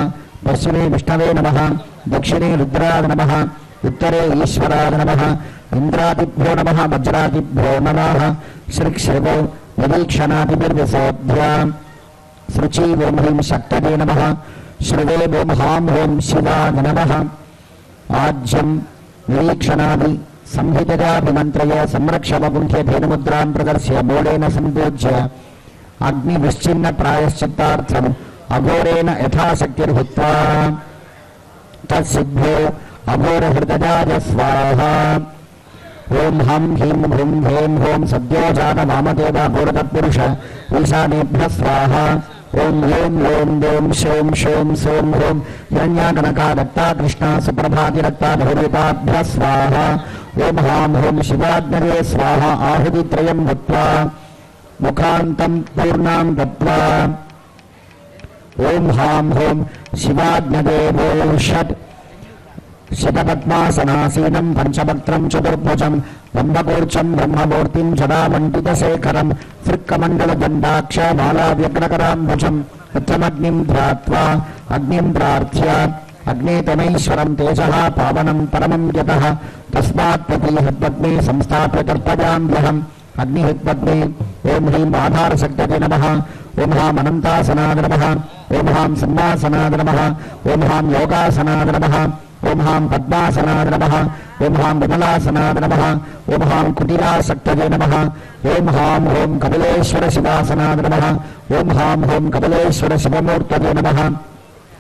పశ్చిమే విష్ణవే నమః దక్షిణే రుద్రాద నమః ఉత్తరే ఈశ్వరాద నమః ఇంద్రాదిభ్యో నమః వజ్రాదిభ్యో నమః శ్రీక్షేవో నిరీక్షణాదిభిర్విశోధ్య శృచి ఓం హ్రీం శక్తదే నమః శ్రువే ఓం హాం ఓం శివాయ నమః ఆజ్యం నిరీక్షణాది సంహితయాభిమంత్రయ సంరక్షవగుంఠ్య భేదముద్రాం ప్రదర్శ్య మూలేన సంపూజ్య అగ్ని విశ్చిన్న ప్రాయశ్చిత్తార్థం అఘోరేణ యథాశక్తిర్హుత్వా తత్సిద్ధో అఘోర హృదయాయ స్వాహ ఓం హం హ్రీం హ్రీం హ్రీం హోం సద్యోజాత వామదేవ ఘోరతత్పురుష ఈశానేభ్య స్వాహ ఓం ఓం ఓం ఓం శోం శోం సోం హ్రోం హిరణ్యాకనకా దత్తా కృష్ణ సుప్రభాతి దత్తా ధౌర్యతాభ్య స్వాహ ఓం హాం హోం శివాగ్నరే స్వాహ ఆహుతిత్రయం భుత్వా ముఖాంతం పూర్ణాం దత్వా ఓం హాం హోం శివాగ్నదేవో షట్ శతపద్మాసనాసీనం పంచభక్త్రం చతుర్భుజం బ్రహ్మకూర్చం బ్రహ్మమూర్తిం జడామండితశేఖరం ఫృక్కమండలదండాక్ష మాలావ్యగ్రకరాంభుజం ఉత్తమగ్నిం ధ్యాత్వా అగ్నిం ప్రార్థ్య అగ్నేతమైశ్వరం తేజః పావనం పరమం యతః తస్మాత్ ప్రతిహద్పద్మే సంస్థాప్య కర్పయామ్యహం అగ్నిహద్పద్మే ఓం హ్రీం ఆధారశక్తతే నమః ఓం హాం అనంతాసనాద నమః ఓం హాం సింహాసనాద నమః ఓం హాం యోగాసనాద నమః ఓం హాం పద్మాసనాద నమః ఓం హాం విమలాసనాద నమః ఓం హాం కుటిలాసక్తయే నమః ఓం హాం ఓం కపిలేశ్వర శివాసనాద నమః ఓం హాం ఓం కపిలేశ్వర శివమూర్తయే నమః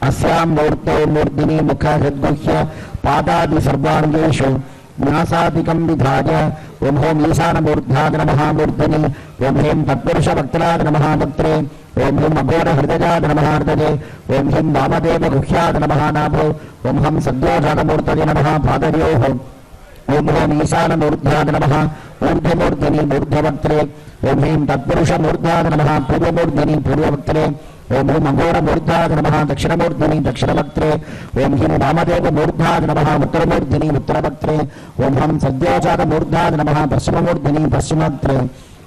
అస్యాం మూర్తౌ మూర్ధిని ముఖ హృద్గుహ్య పాదాది సర్వాంగేషు న్యాసాదికం విధాయ ఓం హోం ఈశానమూర్ధాద నమః మూర్ధిని ఓం హ్రీం తత్పురుష భక్తరాద నమః భక్త్రే ఓం హ్రీం అఘోర హృదయాద నమః హృదయే ఓం హ్రీం వామదేవ గుహ్యాద నమః నాభో ఓం హం సద్యోజాతమూర్తయే నమః పాదయోః ఓం హోం ఈశానమూర్ధాద నమః ఊర్ధ్వమూర్ధిని మూర్ధ్వభక్త్రే ఓం హ్రీం తత్పురుష మూర్ధాద నమః పూర్వమూర్ధిని పూర్వభక్త్రే ఓం హ్రీం అఘోర మూర్ధాద నమః దక్షిణమూర్ధిని దక్షిణభక్త్రే ఓం హ్రీం వామదేవ మూర్ధాద నమః ఉత్తరమూర్ధిని ఉత్తరభక్త్రే ఓం హం సద్యోజాత మూర్ధాద నమః పశ్చిమమూర్ధిని పశ్చిమభక్త్రే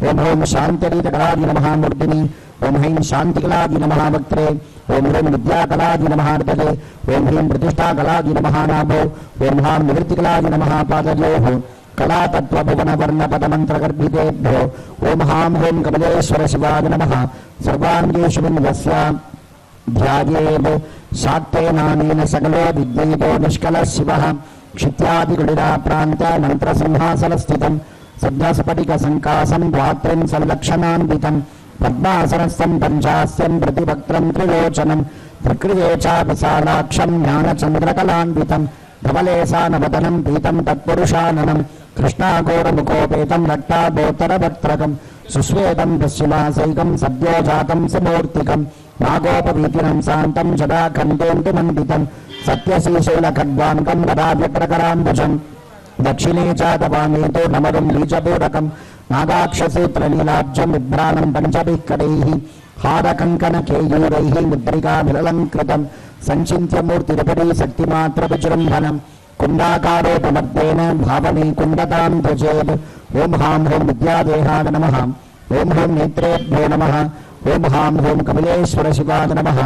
ఓం హోం శాంతరీతకలాది నమః మూర్ధిని ఓం హ్రీం శాంతికలాది నమః భక్త్రే ఓం హ్రీం విద్యాకలాది నమః హృదయే ఓం హ్రీం ప్రతిష్టాకలాది నమః నాభో ఓం హాం నివృత్తికలాది నమః పాదయోః కళాతత్వభువనవర్ణపదమంత్రగర్భితేభ్యో ఓం హాం ఓం కపిలేశ్వర శివాయ నమః సర్వాంగేషు విన్యస్య ధ్యాయేత్ శాక్తేనానేన సకలో విద్యేతో నిష్కల శివః క్షిత్యాదికుడిరా ప్రాంత మంత్రసింహాసనస్థితం సద్యస్ఫటిక సంకాసం ద్వాత్రిం సంలక్షణాన్వితం పద్మాసనస్థం పంచాస్యం ప్రతిభక్త్రం త్రిలోచనం ప్రకృతే చాపసాలాక్షం జ్ఞానచంద్రకలాన్వితం ధవలేశానవదనం పీతం తత్పురుషాననం కృష్ణాఘోరముఖోపేతం రక్తాభోత్తరభక్త్రకం సుశ్వేతం పశ్చిమాసైకం సద్యోజాతం సమూర్తికం నాగోపవీతినం శాంతం జడాఖండోంటిమండితం సత్యశీశైలఖడ్వాంకం వరాభ్యప్రకరాంబుజం దక్షిణే చాతవామేతో నమరుం బీజపూరకం నాగాక్షసూత్రనీలాబ్జం విభ్రాణం పంచభిక్కడైః హారకంకణకేయూరైః ముద్రికాభిలలంకృతం సంచింత్యమూర్తిరపరి శక్తిమాత్రవిజృంభణం కుండాకారోపమర్దేన భావనే కుండతాం ధ్వజేత్ ఓం హాం ఓం విద్యాదేహాద నమః ఓం హోం నేత్రేభ్యో నమః ఓం హాం ఓం కపిలేశ్వర శివాయ నమః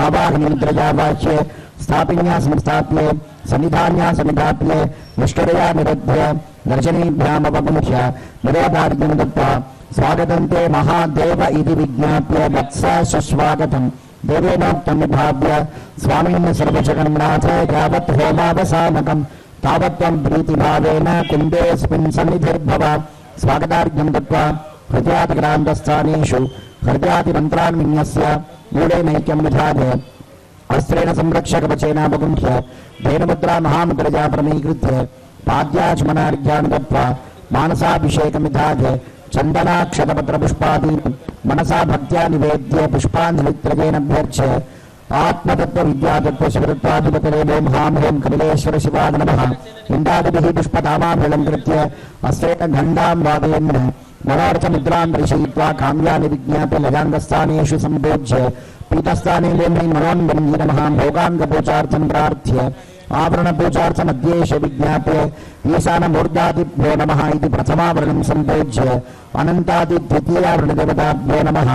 ఆవాహనీద్రయావాచ్యే స్థాపిన్యా సంస్థాప్యే సన్నిధాన్యా సన్నిధాప్యే నిష్ఠురయా నిరుధ్య దర్శనేభ్యామవగుంఠ్య నిరోధార్ఘ్యం దత్వా స్వాగతం తే మహాదేవ ఇది విజ్ఞాప్య వత్స సుస్వాగతం దేవేనోక్తం విభావ్య స్వామిన్ సర్వజగన్నాథ యావత్ హోమావసానకం తావత్వం ప్రీతిభావేన కుండేస్మిన్ సన్నిధిర్భవ స్వాగతార్ఘ్యం దత్వా హృదయాతిక్రాంతస్థానేషు హృదయాతిమంత్రాన్ విన్యస్య మూలేనైక్యం విధాయ అస్త్రేణ సంరక్షకవచేనావగుంఠ్య ధేనుముద్రా మహాముద్రజా ప్రమీకృత్య పాద్యాచమనార్ఘ్యాన్ దత్వా మానసాభిషేకం విధాయ చందనాక్షతపత్రపుష్పాదీన్ మనసా భక్త్యా నివేద్య పుష్పాంజలిత్రయేనభ్యర్చ్య ఆత్మతత్వ విద్యాతత్వ శివతత్వాధిపతరే ఓం హాం ఓం కపిలేశ్వర శివాయ నమః ఇందాదిభిః పుష్పతామాభిలంకృత్య అస్త్రేణ ఘంటాం వాదయన్ మనోరథముద్రాం దర్శయిత్వా కామ్యాని విజ్ఞాప్య లయాంగస్థానేషు సంభోజ్య पीठस्थाने भूमि मनोन्वन्ये नमः भोगाङ्गपूजार्थं प्रार्थ्य आवरणपूजार्थमध्येश विज्ञाप्य ईशानमूर्धादिभ्यो नमः इति प्रथमावरणं सम्पूज्य अनन्तादिद्वितीयावरणदेवताभ्यो नमः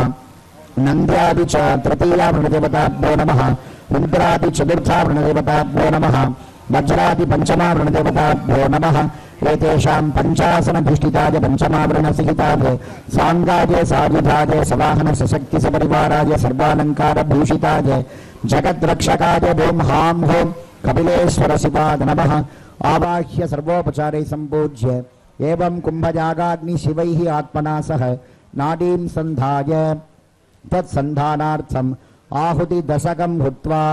नन्द्यादि च तृतीयावरणदेवताभ्यो नमः रुद्रादि चतुर्थावरणदेवताभ्यो नमः वज्रादि पञ्चमावरणदेवताभ्यो नमः एतेषां पञ्चासनधिष्ठिताय पञ्चमावरणसहिताय साङ्गाय सायुधाय सवाहन सशक्ति सपरिवाराय सर्वालङ्कारभूषिताय जगद्रक्षकाय ओं हां हों कपिलेश्वर शिवाय नमः आवाह्य सर्वोपचारे सम्पूज्य एवं कुम्भयागाग्नि शिवैः आत्मना सह नाडीं सन्धाय तत्सन्धानार्थम् आहुति दशकं हुत्वा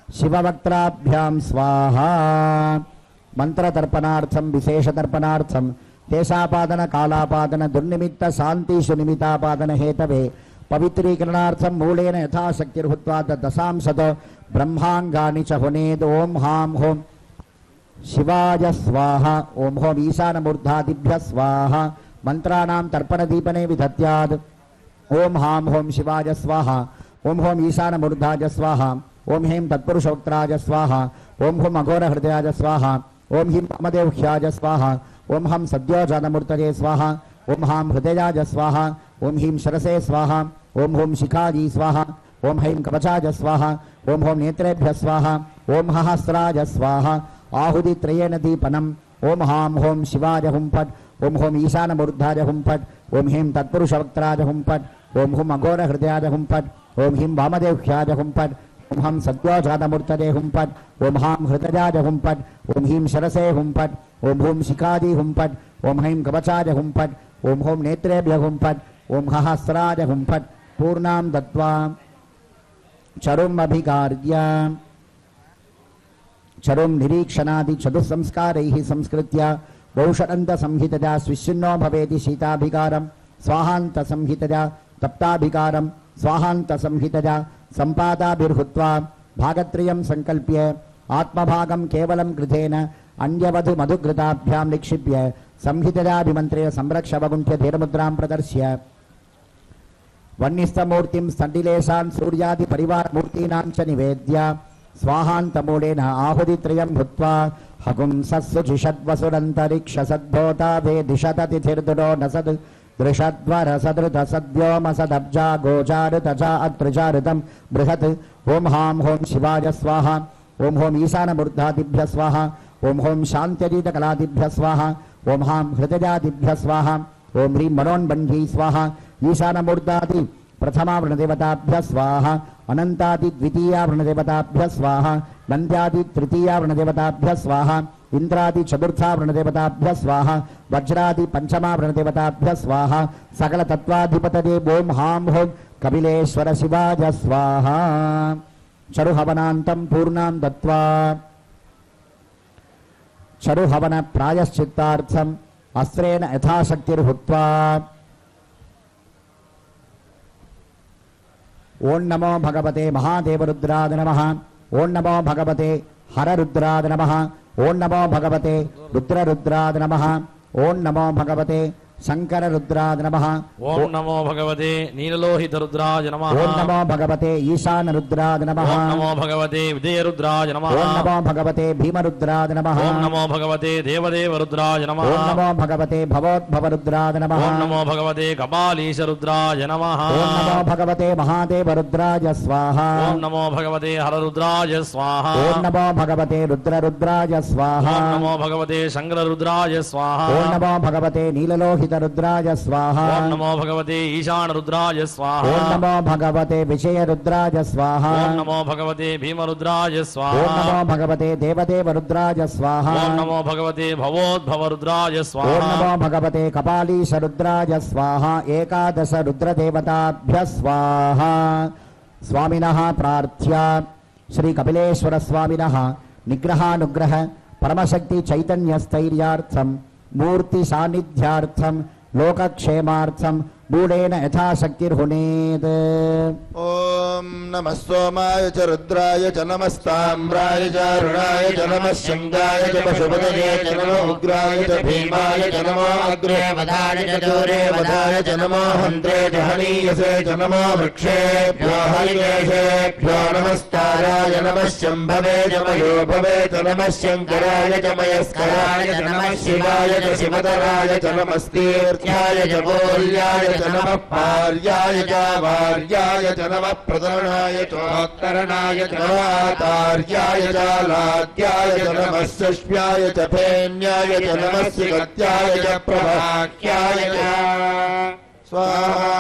शिववक्त्राभ्यां स्वाहा मंत्रतर्पणार्थं विशेषतर्पणार्थं देशापादन कालापादन दुर्निमित्त शांति सुनिमित्तापादन हेतवे पवित्रीकरणार्थं मूलेन यथाशक्तिर्हुत्वा दशांशत ब्रह्मांगानि च हुनेद ओं हां हों शिवाय स्वाहा ओं हों ईशानमूर्धादिभ्यः स्वाहा मंत्राणां तर्पणदीपने विदध्यात् ओं हां हों शिवाय स्वाहा ओं हों ईशानमूर्धाय स्वाहा ओं ह्रीं तत्पुरुषोक्त्राय स्वाहा ओं हुं अघोरहृदयाय स्वाहा ओं ह्रीं वामदेव्याय स्वाहा ओं हं सद्योजातमूर्तये स्वाहा ओं हां हृदयाय स्वाहा ओं ह्रीं शरसे स्वाहा ओं हुं शिखायै स्वाहा ओं ह्रीं कवचाय स्वाहा ओं हों नेत्रेभ्यः स्वाहा ओं सहस्राय स्वाहा आहुतित्रयेण दीपनम् ओं हां हों शिवाय हुं फट् ओं हों ईशानमूर्धाय हुं फट् ओं ह्रीं तत्पुरुषवक्त्राय हुं फट् ओं हुं अघोरहृदयाय हुं फट् ओं ह्रीं वामदेव्याय हुं फट् ओं हं सद्योजातमूर्तये हुं फट् ओं हां हृदयाय हुं फट् ओं ह्रीं शरसे हुं फट् ओं हुं शिखायै हुं फट् ओं ह्रीं कवचाय हुं फट् ओं हों नेत्रेभ्यः हुं फट् ओं सहस्राय हुं फट् पूर्णां दत्त्वा चरुम् अभिकार्य चरुं निरीक्षणादि चतुस्संस्कारैः संस्कृत्य वौषडन्तसंहितया स्विष्णो भवेति शीताभिकारं स्वाहान्तसंहितया तप्ताभिकारं स्वाहान्तसंहितया सम्पादाभिर्हुत्वा भागत्रयं संकल्प्य आत्मभागं केवलं कृतेन अन्यवधु मधुघृताभ्यां निक्षिप्य संहितयाभिमन्त्र्य संरक्षवगुण्ठ्य धीरमुद्रां प्रदर्श्य वह्निस्थमूर्तिं स्तण्डिलेशान् सूर्यादि परिवारमूर्तीनां च निवेद्य स्वाहान्तमूलेन आहुतित्रयं भूत्वा हगुंसस्सुजिषद्वसुरन्तरिक्षसद्भूता वेदिशततिथिर्दुरो नसद् दृषद्वरसदृतसद्व्योमसदब्जा गोचारुतजा अत्रिचारुतं बृहत् ओं हां हों शिवाय स्वाहा ओं हों ईशानमूर्धादिभ्यः स्वाहा ओं हों शान्त्यजीतकलादिभ्यः स्वाहा ओं हां हृदयादिभ्यः स्वाहा ओं ह्रीं मनोन्बन्धी स्वाहा ईशानमूर्धादि प्रथमावरणदेवताभ्यः स्वाहा अनन्तादि द्वितीयावरणदेवताभ्यः स्वाहा नन्द्यादि तृतीयावरणदेवताभ्यः स्वाहा इंद्रादि चतुर्थावरणदेवताभ्यः स्वाहा वज्रादि पंचमावरणदेवताभ्यः स्वाहा सकल तत्वाधिपतये ओं हां हों कपिलेश्वर शिवाय स्वाहा चरुहवनान्तं पूर्णां दत्त्वा चरुहवन प्रायश्चित्तार्थम् अस्त्रेण यथाशक्तिर्हुत्वा ओं नमो भगवते महादेवरुद्राय नमः ओं नमो भगवते हररुद्राय नमः ओं नमो भगवते रुद्ररुद्राय नमः ओं नमो भगवते शंकररुद्राय नमः ओं नमो भगवते नीललोहितरुद्राय नमः ओं नमो भगवते ईशानरुद्राय नमः ओं नमो भगवते विजयरुद्राय नमः ओं नमो भगवते भीमरुद्राय नमः ओं नमो भगवते देवदेवरुद्राय नमः ओं नमो भगवते भवोद्भवरुद्राय नमः ओं नमो भगवते कपालीशरुद्राय नमः ओं नमो भगवते महादेवरुद्राय स्वाहा ओं नमो भगवते हररुद्राय स्वाहा ओं नमो भगवते रुद्ररुद्राय स्वाहा ओं नमो भगवते शंकररुद्राय स्वाहा ओं नमो भगवते नीललोहितरुद्राय स्वाहा ओं नमो भगवते ईशानरुद्राय स्वाहा ओं नमो भगवते विजयरुद्राय स्वाहा ओं नमो भगवते भीमरुद्राय स्वाहा ओं नमो भगवते देवदेवरुद्राय स्वाहा ओं नमो भगवते भवोद्भवरुद्राय ओं स्वाहा नमो भगवते कपालीशरुद्राय स्वाहा एकादश रुद्रदेवताभ्यः स्वाहा स्वामिनः प्रार्थ्य श्री कपिलेश्वर स्वामिनः निग्रहानुग्रह परमशक्ति चैतन्य स्थैर्यार्थं मूर्ति सान्निध्यार्थं लोकक्षेमार्थं गूढेन यथाशक्तिर्हुनेत् ॐ नमः सोमाय च रुद्राय च नमस्ताम्राय च अरुणाय च नमः शङ्गाय च पशुपतये च नमो उग्राय च भीमाय च नमो अग्रे वधाय च दूरे वधाय च नमो हन्त्रे च हनीयसे च नमो वृक्षेभ्यो हरिकेशेभ्यो नमस्ताराय नमः शम्भवे च मयोभवे च नमः शङ्कराय च मयस्कराय च नमः शिवाय च शिवतराय च नमस्तीर्थ्याय च बोल्याय च नमः पार्याय च वार्याय च नमः प्रतरणाय चोत्तरणाय च नमातार्याय च लाद्याय च नमः शष्याय च फेन्याय च नमः सिगत्याय च प्रभाक्याय च स्वाहा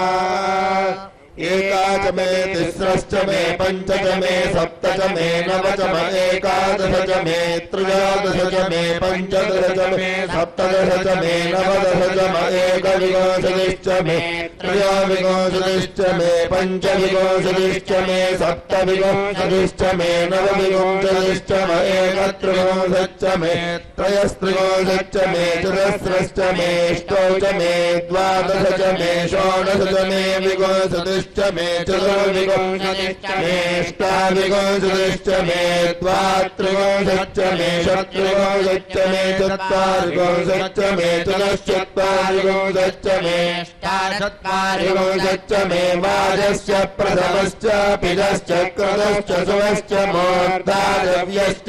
एका च मे तिस्रश्च मे पञ्च च मे सप्त च मे नव च मे एकादश च मे त्रयोदश च मे पञ्चदश च मे सप्तदश च मे नवदश च मे एकविंशतिश्च मे त्रयोविंशतिश्च मे पञ्चविंशतिश्च मे सप्तविंशतिश्च मे नवविंशतिश्च मे एकत्रिंशच्च मे त्रयस्त्रिंशच्च मे चतुस्रश्च मे अष्टौ च मे द्वादश च मे षोडश च मे विंशतिश्च मे चतुर्विंशतिश्च मे अष्टाविंशतिश्च मे द्वात्रिंशच्च मे षट्त्रिंशच्च मे चत्वारिंशच्च मे चतुश्चत्वारिंशच्च मे अष्टाचत्वारिंशच्च मे वाजश्च प्रथमश्च पिजश्च क्रतश्च सुवश्च मूर्धाद्यश्च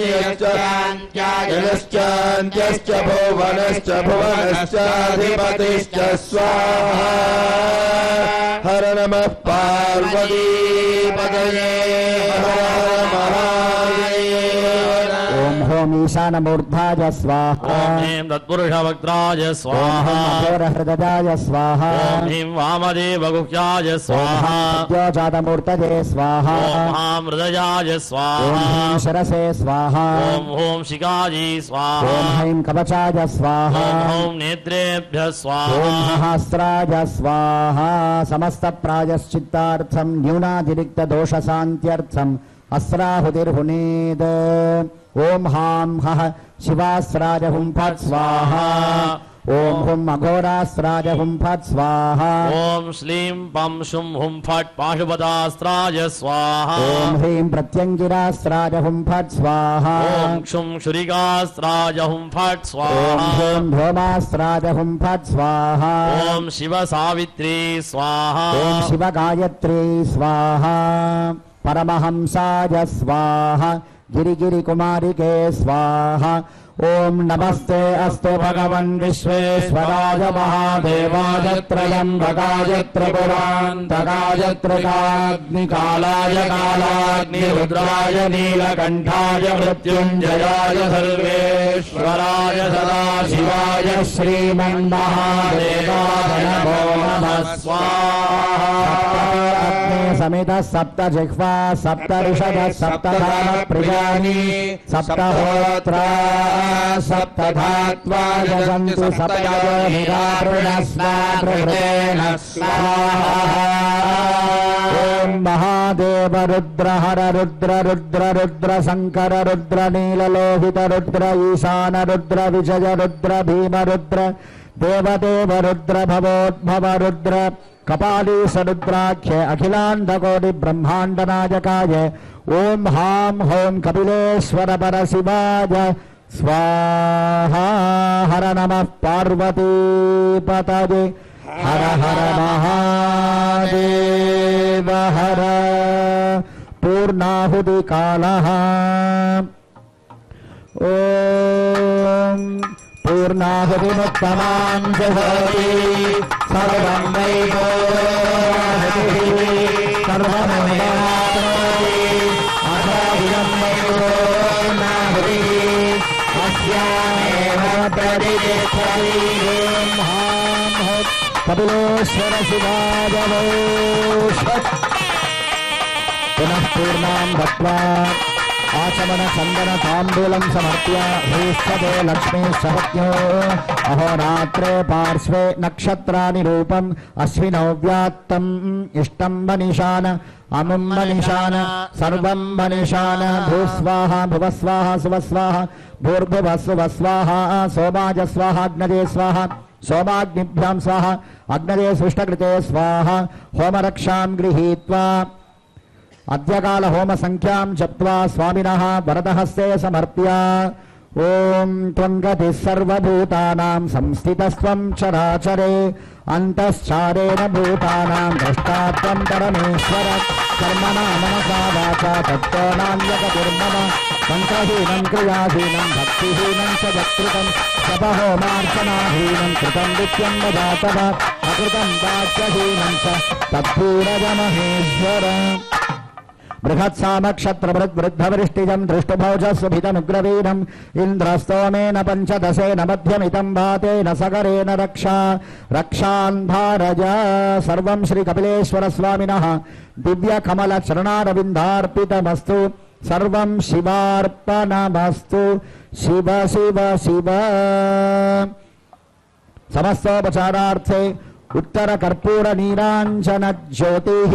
जलश्चान्त्यश्च भुवनश्च भुवनश्चाधिपतिश्च स्वाहा हर नमः पार्वतीपतये हर महादेव ॐ होम ईशानमूर्धाय स्वाहा ॐ ह्रीं तत्पुरुषवक्त्राय स्वाहा हृदयाय स्वाहा ॐ ह्रीं वामदेवगुह्याय स्वाहा जातमूर्तये स्वाहा ॐ हां हृदयाय ॐ स्वाहा ह्रीं शिरसे स्वाहा ॐ ॐ शिखायै ॐ स्वाहा ह्रीं कवचाय स्वाहा ॐ ॐ नेत्रेभ्यः ॐ स्वाहा सहस्राय स्वाहा समस्तप्रायश्चित्तार्थं न्यूनातिरिक्तदोषशान्त्यर्थम् अस्राहुतिर्हुनेत् ॐ हां हः शिवास्राय हुं फट् स्वाहा ॐ हुं अघोरास्राय हुं फट् स्वाहा ॐ श्लीं पं शुं हुं फट् पाशुपतास्त्राय स्वाहा ॐ ह्रीं प्रत्यङ्गिरास्राय हुं फट् स्वाहा ॐ क्षुं क्षुरिकास्त्राय हुं फट् ॐ स्वाहा ह्रीं धूमास्राय हुं फट् स्वाहा ॐ शिवसावित्री स्वाहा ॐ शिवगायत्री स्वाहा परमहंसाय स्वाहा गिरिगिरिकुमारिके स्वाहा ॐ नमस्ते अस्तु भगवन् विश्वेश्वराय महादेवाय त्र्यम्बकाय त्रिपुरान्तकाय त्रिकाग्निकालाय कालाग्निरुद्राय नीलकण्ठाय मृत्युञ्जयाय सर्वेश्वराय सदाशिवाय श्रीमन्महादेवाय नमो नमः स्वाहा समितः सप्त जिह्वा सप्त ऋषभः सप्तधाम प्रियाणि सप्तहोत्रा सप्तधात्वा यजन्तु सप्तयोनिरावृणस्वामृतेन स्वाहा ॐ महादेव रुद्र हर रुद्र रुद्र रुद्र शङ्कर रुद्र नीललोहित रुद्र ईशान रुद्र विजय रुद्र भीम रुद्र देवदेव रुद्र भवोद्भव रुद्र कपालीश रुद्राख्य अखिलाण्डकोटि ब्रह्माण्ड नायकाय ओम हां हों कपिलेश्वर परशिवाय स्वाहा हर नमः पार्वती पतये हर हर महादेव हर पूर्णाहुति कालः ओम पूर्णाहुतिमुत्तमां जुहोति सर्वं वै सर्वमोदात्मोति अथाविदं वै पूर्णाहुतिः अस्यामेव प्रतिष्ठति ॐ हां हों कपिलेश्वर शिवाय नमो पुनः पूर्णां दत्त्वा आचमन चंदन तांबूलं समर्प्य ह्रीष्ठते लक्ष्मी सहत्यो अहोरात्रे पार्श्वे नक्षत्राणि रूपम् अश्विनौ व्यात्तम् इष्टं वनिशान अमुं वनिशान सर्वं वनिशान भूस्वाहा भुवस्वाहा सुवस्वाहा भूर्भुवः सुवस्वाहा सोमाय स्वाहा अग्नये स्वाहा सोमाग्निभ्यां स्वाहा अग्नये सृष्टकृते स्वाहा होमरक्षां गृहीत्वा अद्यकाल होम संख्यां जप्त्वा स्वामिनः वरदहस्ते समर्प्य ओम त्वंगति सर्वभूतानां संस्थितस्त्वं चराचरे अंतश्चारेण भूतानां द्रष्टात्वं परमेश्वर कर्मणा मनसा वाचा तत्तो नान्यगतिर्मम मंत्रहीनं क्रियाहीनं भक्तिहीनं च जकृतं जपहोमार्चनाहीनं कृतं नित्यं वदातव अकृतं वाच्यहीनं च तत्पूरजमहेश्वर बृहत्सामक्षत्रवृद्धवृष्टिजं दृष्टभौजस्वभितनुग्रवीणम् इन्द्रस्तोमेन पञ्चदशेन मध्यमितं वातेन सगरेण रक्षान् भारज सर्वं श्रीकपिलेश्वरस्वामिनः दिव्यकमलचरणारविन्दार्पितमस्तु सर्वं शिवार्पणमस्तु शिव शिव शिव समस्तोपचारार्थे उत्तरकर्पूरनीराञ्जनज्योतिः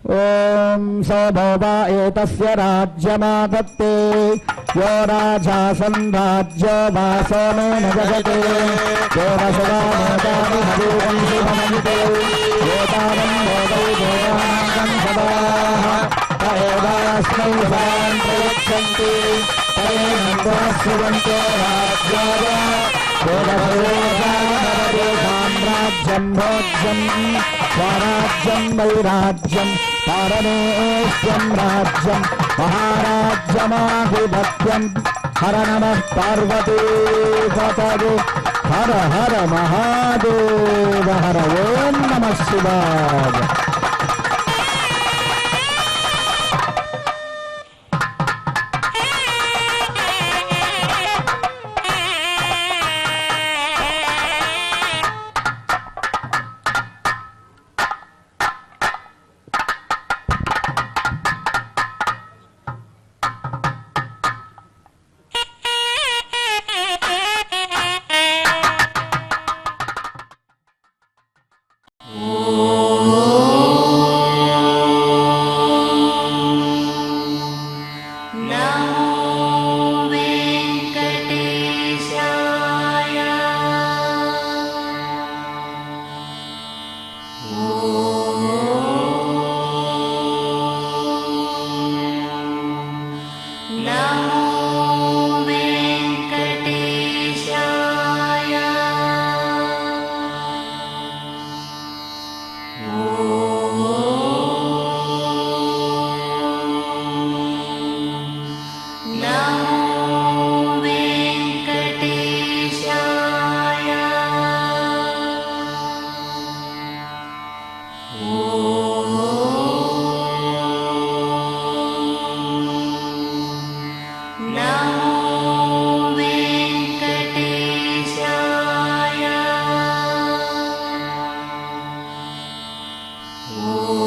ओम सौभवा एतस्य राज्यमादत्ते यो राजा संराज्यो वासो मेन जगते देवसुरामेतानि हरिवं शिवमन्ते एतावं भोगै देवानां सदाः तदेवास्मै सां प्रयच्छन्ति तदेनन्दस्सुवन्तो राज्याय साम्राज्यं भोज्यं स्वराज्यं वैराज्यं पारमेश्यं राज्यं महाराज्यमाधिपत्यं हर नमः पार्वतीपतये हर हर महादेव हर ओम नमः शिवाय Oh